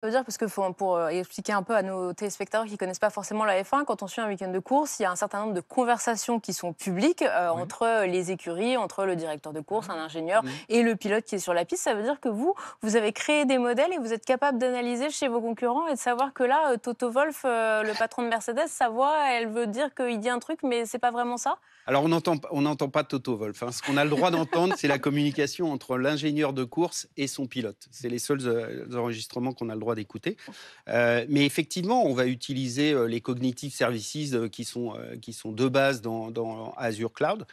Ça veut dire parce que pour expliquer un peu à nos téléspectateurs qui connaissent pas forcément la F1, quand on suit un week-end de course, il y a un certain nombre de conversations qui sont publiques Oui. entre les écuries, entre le directeur de course, un ingénieur Mmh. et le pilote qui est sur la piste. Ça veut dire que vous avez créé des modèles et vous êtes capable d'analyser chez vos concurrents et de savoir que là, Toto Wolff, le patron de Mercedes, sa voix, elle veut dire qu'il dit un truc, mais c'est pas vraiment ça? Alors on n'entend pas Toto Wolff, hein. Ce qu'on a le droit d'entendre, c'est la communication entre l'ingénieur de course et son pilote. C'est les seuls, enregistrements qu'on a le droit d'écouter. Mais effectivement, on va utiliser, les cognitive services, qui sont de base dans Azure Cloud,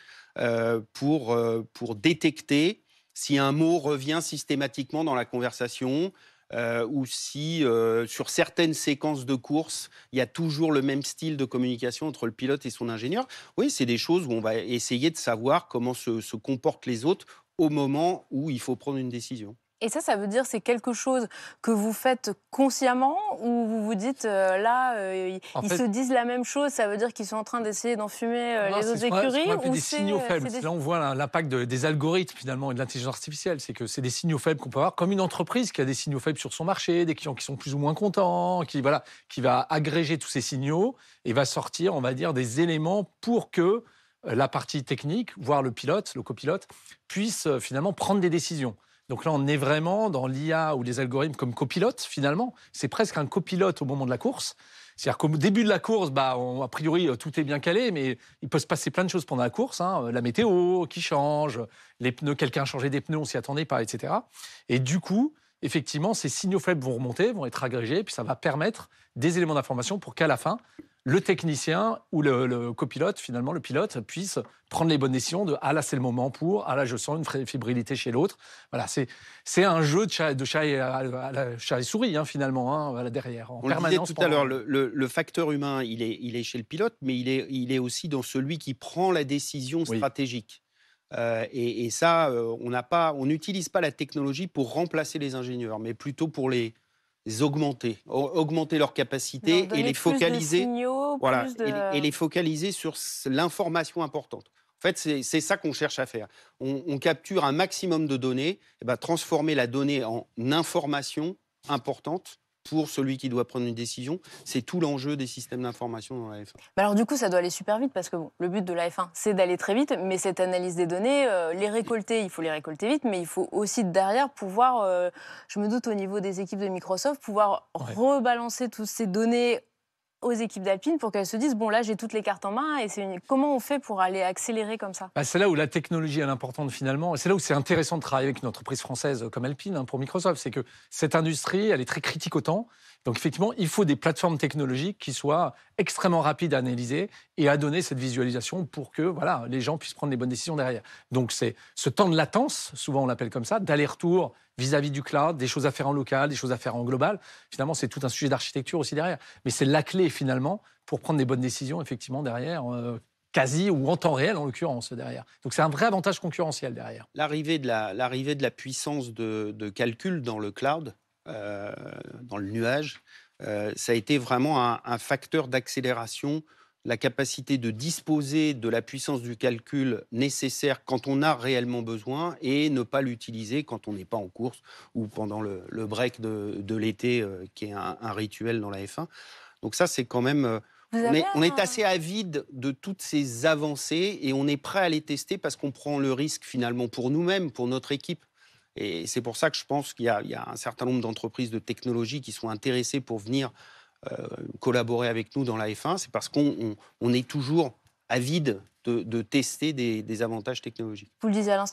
pour détecter si un mot revient systématiquement dans la conversation, ou si, sur certaines séquences de course, il y a toujours le même style de communication entre le pilote et son ingénieur. Oui, c'est des choses où on va essayer de savoir comment se comportent les autres au moment où il faut prendre une décision. Et ça veut dire c'est quelque chose que vous faites consciemment ou vous vous dites, là, En ils se fait, disent la même chose, ça veut dire qu'ils sont en train d'essayer d'enfumer, non, les c'est autres ce qu'on écuries appelle ou des signaux faibles. c'est des C'est là où on voit l'impact des algorithmes finalement et de l'intelligence artificielle. C'est que c'est des signaux faibles qu'on peut avoir, comme une entreprise qui a des signaux faibles sur son marché, des clients qui sont plus ou moins contents, voilà, qui va agréger tous ces signaux et va sortir, on va dire, des éléments pour que la partie technique, voire le pilote, le copilote, puisse finalement prendre des décisions. Donc là, on est vraiment dans l'IA ou les algorithmes comme copilote, finalement. C'est presque un copilote au moment de la course. C'est-à-dire qu'au début de la course, a priori, tout est bien calé, mais il peut se passer plein de choses pendant la course, hein. La météo qui change, les pneus, quelqu'un a changé des pneus, on s'y attendait pas, etc. Et du coup, effectivement, ces signaux faibles vont remonter, vont être agrégés, puis ça va permettre des éléments d'information pour qu'à la fin, le technicien ou le copilote, finalement, le pilote, puisse prendre les bonnes décisions de «Ah là, c'est le moment pour, ah là, je sens une fébrilité chez l'autre». Voilà, c'est un jeu de chat et souris, hein, finalement, hein, voilà, derrière, en On le disait permanence tout à pendant. l'heure, le facteur humain, il est chez le pilote, mais il est aussi dans celui qui prend la décision Oui. stratégique. Et ça, on n'utilise pas la technologie pour remplacer les ingénieurs, mais plutôt pour les augmenter, augmenter leurs Leur capacités et donner les plus de focaliser, signaux, voilà, plus et de. les focaliser sur l'information importante. En fait, c'est ça qu'on cherche à faire. On capture un maximum de données, et ben, transformer la donnée en information importante pour celui qui doit prendre une décision. C'est tout l'enjeu des systèmes d'information dans la F1. Bah, alors du coup, ça doit aller super vite parce que bon, le but de la F1, c'est d'aller très vite, mais cette analyse des données, les récolter, il faut les récolter vite, mais il faut aussi derrière pouvoir, je me doute au niveau des équipes de Microsoft, pouvoir Ouais. rebalancer toutes ces données aux équipes d'Alpine pour qu'elles se disent: «Bon là, j'ai toutes les cartes en main» et comment on fait pour aller accélérer comme ça? C'est là où la technologie est importante finalement, et c'est là où c'est intéressant de travailler avec une entreprise française comme Alpine, hein, pour Microsoft. C'est que cette industrie, elle est très critique au temps. Donc effectivement, il faut des plateformes technologiques qui soient extrêmement rapides à analyser et à donner cette visualisation pour que voilà, les gens puissent prendre les bonnes décisions derrière. Donc c'est ce temps de latence, souvent on l'appelle comme ça, d'aller-retour vis-à-vis du cloud, des choses à faire en local, des choses à faire en global. Finalement, c'est tout un sujet d'architecture aussi derrière. Mais c'est la clé finalement pour prendre des bonnes décisions effectivement derrière. Quasi ou en temps réel en l'occurrence derrière. Donc c'est un vrai avantage concurrentiel derrière. L'arrivée de la puissance de calcul dans le cloud, heu, dans le nuage, ça a été vraiment un facteur d'accélération. La capacité de disposer de la puissance du calcul nécessaire quand on a réellement besoin et ne pas l'utiliser quand on n'est pas en course ou pendant le break de l'été, qui est un rituel dans la F1. Donc ça, c'est quand même, Vous avez on est un assez avide de toutes ces avancées et on est prêt à les tester parce qu'on prend le risque finalement pour nous-mêmes, pour notre équipe. Et c'est pour ça que je pense qu'il y a un certain nombre d'entreprises de technologie qui sont intéressées pour venir collaborer avec nous dans la F1. C'est parce qu'on est toujours avide de tester des avantages technologiques. vous le disiez à l'instant